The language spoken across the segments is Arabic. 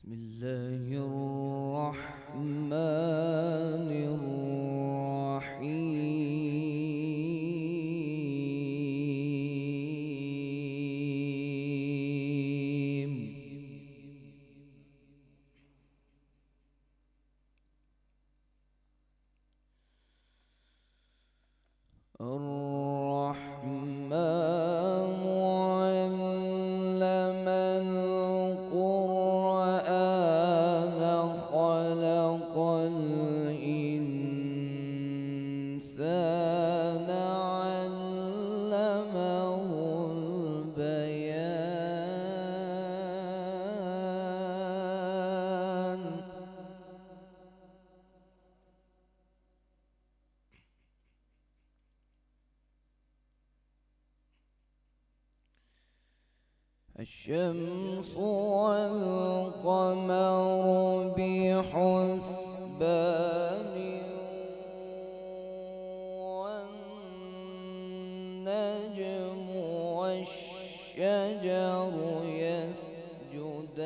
بسم الله الرحمن الرحيم. الرحمن علم القرآن خلق الإنسان علمه البيان. الشمس والقمر بحسبان والنجم والشجر يسجدان.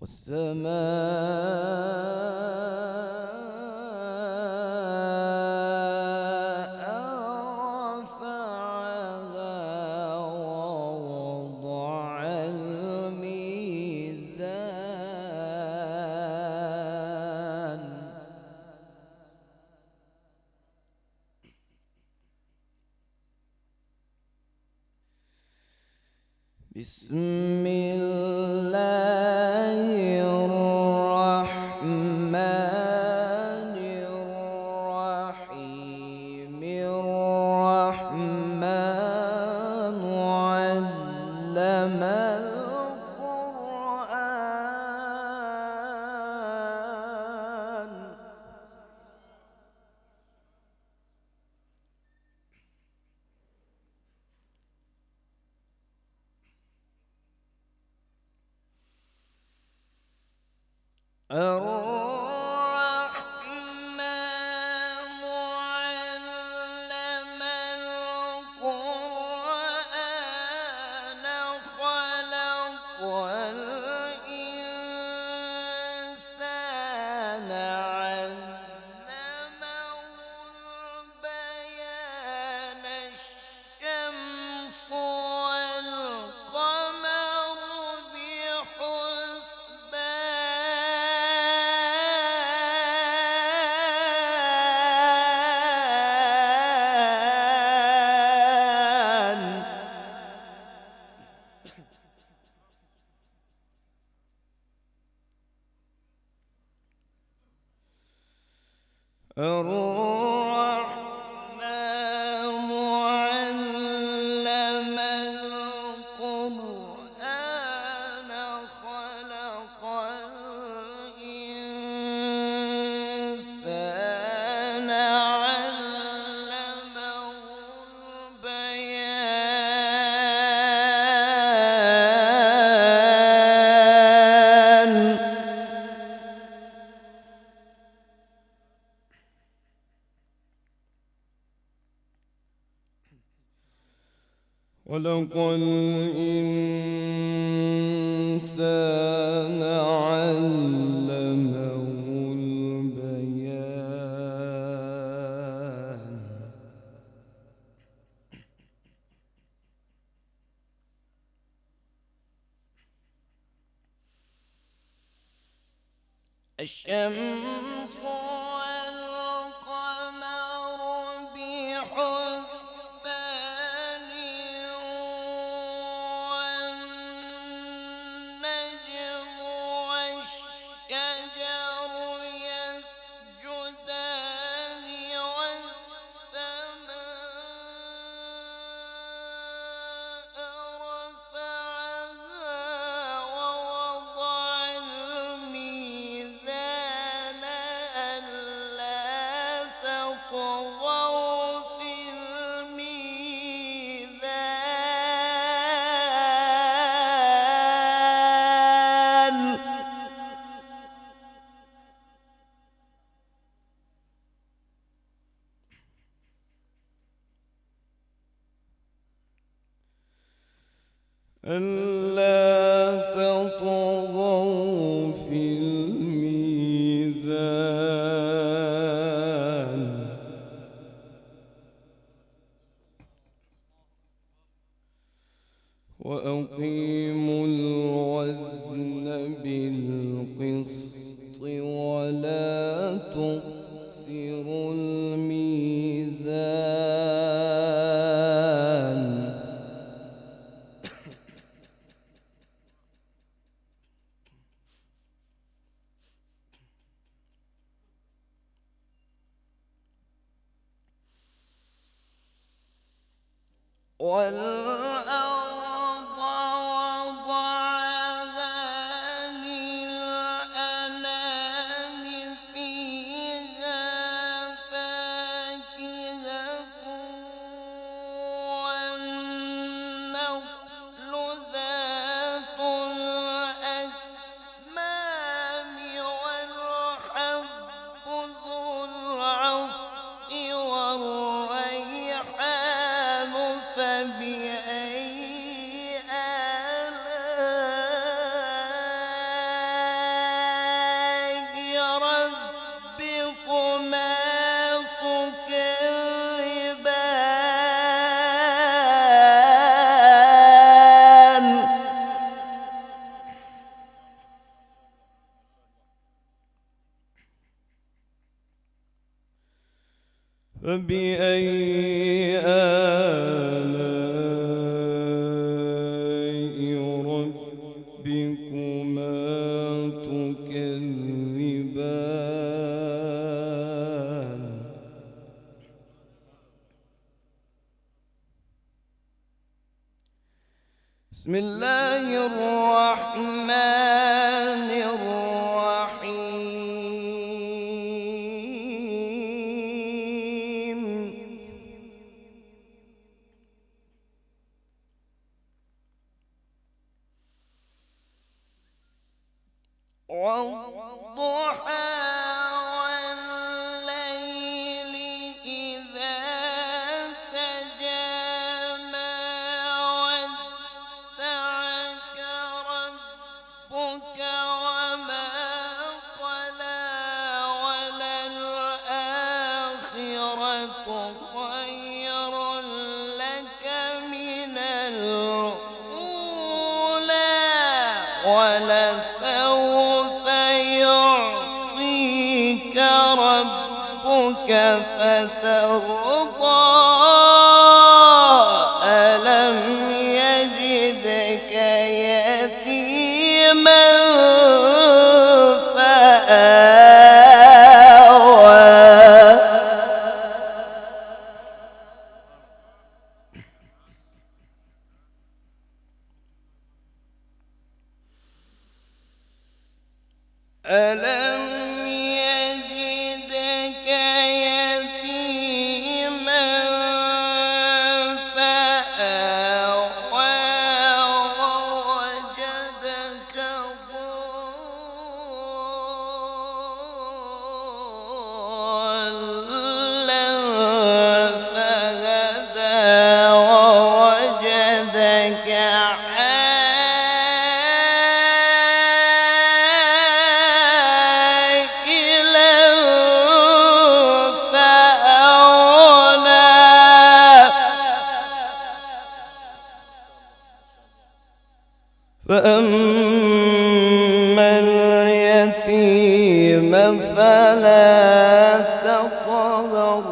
والسماء رفعها ووضع الميزان. بسم الله الرحمن الرحيم. الرحمن علم القرآن. الرحمن علم القرآن خلق الإنسان علمه البيان. الشمس والقمر بحسبان. الرحمن علم القرآن خلق الإنسان علمه البيان. خلق الإنسان علمه البيان. الشمس والقمر بحسبان والنجم والشجر يسجدان. والسماء رفعها ووضع الميزان. ألا تطغوا في الميزان وأقيموا الوزن بالقسط ولا تخسروا الميزان والأرض وضعها للأنام فيها فاكهة والنخل ذات الأكمام والحب ذو العصف والريحان فبأي آلاء ربكما تكذبان فبأي آلاء ربكما تكذبان بسم الله الرحمن الرحيم والضحى والليل إذا سجى ما ودعك ربك وما قلى وللآخرة خير لك من الأولى ولسوف يعطيك ربك فترضى ألم يجدك يتيما فآوى ألم يجدك يتيما فآوى ووجدك ضالا فهدى ووجدك فأما اليتيم فلا تقهر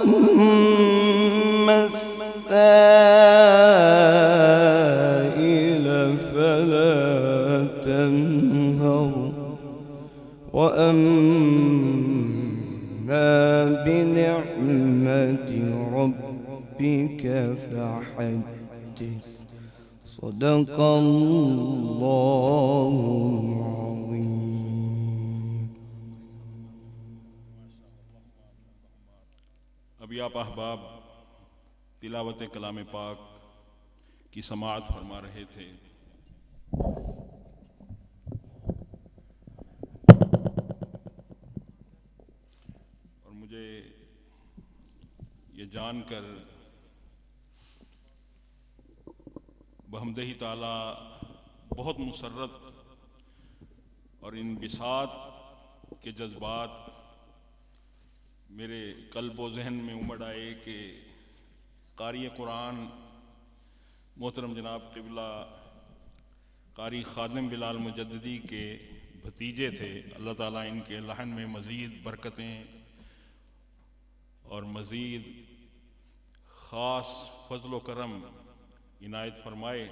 وأما السائل فلا تنهر وأما بنعمة ربك فحدث صدق الله العظيم. अभी आप अहबाब तिलावत कलाम पाक की समाअत फरमा रहे थे। और मुझे ये जानकर बहमदही ताला बहुत मुसर्रत और इन बिसात के जज्बात मेरे कल्ब व जहन में उमड़ आए कि कारी कुरान मोहतरम जनाब क़िबला कारी ख़ादिम बिलाल मुजद्दिदी के भतीजे थे। अल्लाह ताला इनके लहन में मज़ीद बरकतें और मज़ीद ख़ास फ़ज़ल व करम इनायत फरमाए।